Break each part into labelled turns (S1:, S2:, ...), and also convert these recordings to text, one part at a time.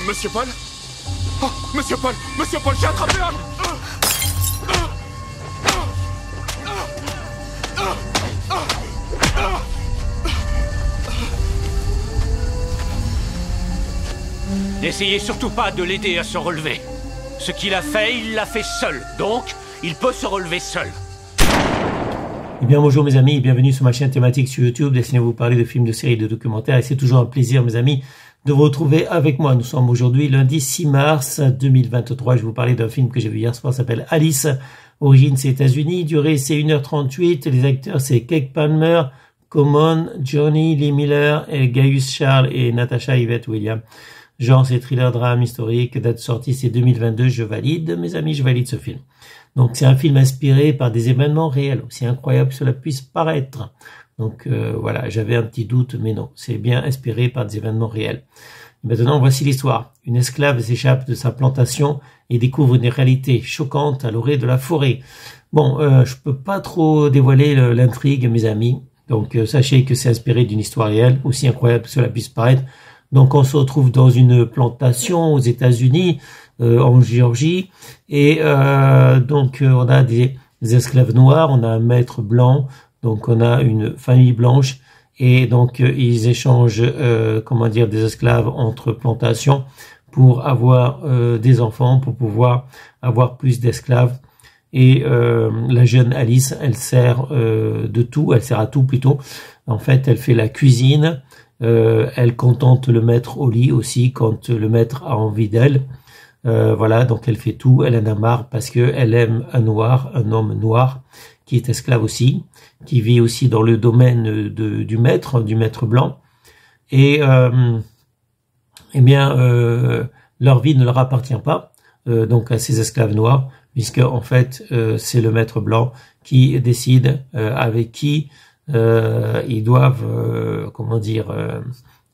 S1: Monsieur Paul? Oh, Monsieur Paul! Monsieur Paul, j'ai attrapé un...
S2: N'essayez surtout pas de l'aider à se relever. Ce qu'il a fait, il l'a fait seul. Donc, il peut se relever seul.
S3: Eh bien bonjour mes amis, bienvenue sur ma chaîne thématique sur YouTube, destinée à vous parler de films, de séries, de documentaires. Et c'est toujours un plaisir mes amis de vous retrouver avec moi. Nous sommes aujourd'hui lundi 6 mars 2023. Je vais vous parler d'un film que j'ai vu hier soir, s'appelle Alice. Origine c'est États-Unis, durée c'est 1h38. Les acteurs c'est Keke Palmer, Common, Johnny Lee Miller, et Gaius Charles et Natasha Yvette Williams. Genre c'est thriller drame historique, date de sortie c'est 2022, je valide mes amis, je valide ce film. Donc c'est un film inspiré par des événements réels, aussi incroyable que cela puisse paraître. Donc voilà, j'avais un petit doute, mais non, c'est bien inspiré par des événements réels. Maintenant, voici l'histoire. Une esclave s'échappe de sa plantation et découvre une réalité choquante à l'orée de la forêt. Bon, je peux pas trop dévoiler l'intrigue, mes amis. Donc sachez que c'est inspiré d'une histoire réelle, aussi incroyable que cela puisse paraître. Donc on se retrouve dans une plantation aux États-Unis, en Géorgie, et donc on a des esclaves noirs, on a un maître blanc, donc on a une famille blanche, et donc ils échangent comment dire des esclaves entre plantations pour avoir des enfants, pour pouvoir avoir plus d'esclaves. Et la jeune Alice, elle sert de tout, elle sert à tout plutôt. En fait, elle fait la cuisine, elle contente le maître au lit aussi quand le maître a envie d'elle. Voilà, donc elle fait tout, elle en a marre parce que elle aime un noir, un homme noir qui est esclave aussi, qui vit aussi dans le domaine du maître blanc. Et eh bien, leur vie ne leur appartient pas, donc à ces esclaves noirs, puisque en fait c'est le maître blanc qui décide avec qui ils doivent comment dire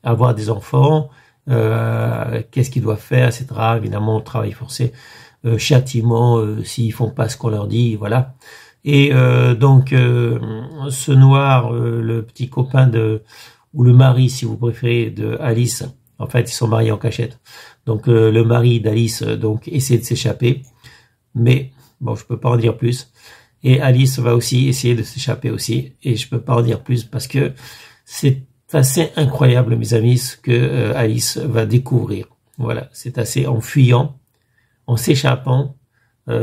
S3: avoir des enfants, qu'est-ce qu'ils doivent faire, etc. Évidemment, travail forcé, châtiment s'ils font pas ce qu'on leur dit, voilà. Et donc ce noir, le petit copain ou le mari, si vous préférez, de Alice, en fait ils sont mariés en cachette. Donc le mari d'Alice donc essaie de s'échapper, mais bon, je peux pas en dire plus. Et Alice va aussi essayer de s'échapper aussi, et je peux pas en dire plus parce que c'est assez incroyable, mes amis, ce que Alice va découvrir. Voilà, c'est assez en fuyant, en s'échappant,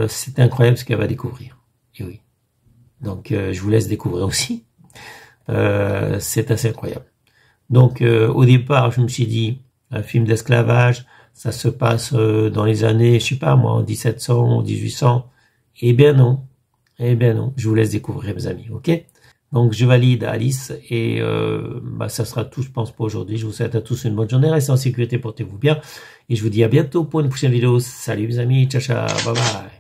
S3: c'est incroyable ce qu'elle va découvrir. Et oui. Donc, je vous laisse découvrir aussi. C'est assez incroyable. Donc, au départ, je me suis dit, un film d'esclavage, ça se passe dans les années, je sais pas moi, en 1700, 1800. Eh bien non. Eh bien non. Je vous laisse découvrir, mes amis, ok? Donc, je valide Alice et ça sera tout, je pense, pour aujourd'hui. Je vous souhaite à tous une bonne journée. Restez en sécurité, portez-vous bien. Et je vous dis à bientôt pour une prochaine vidéo. Salut, mes amis. Ciao, ciao. Bye bye.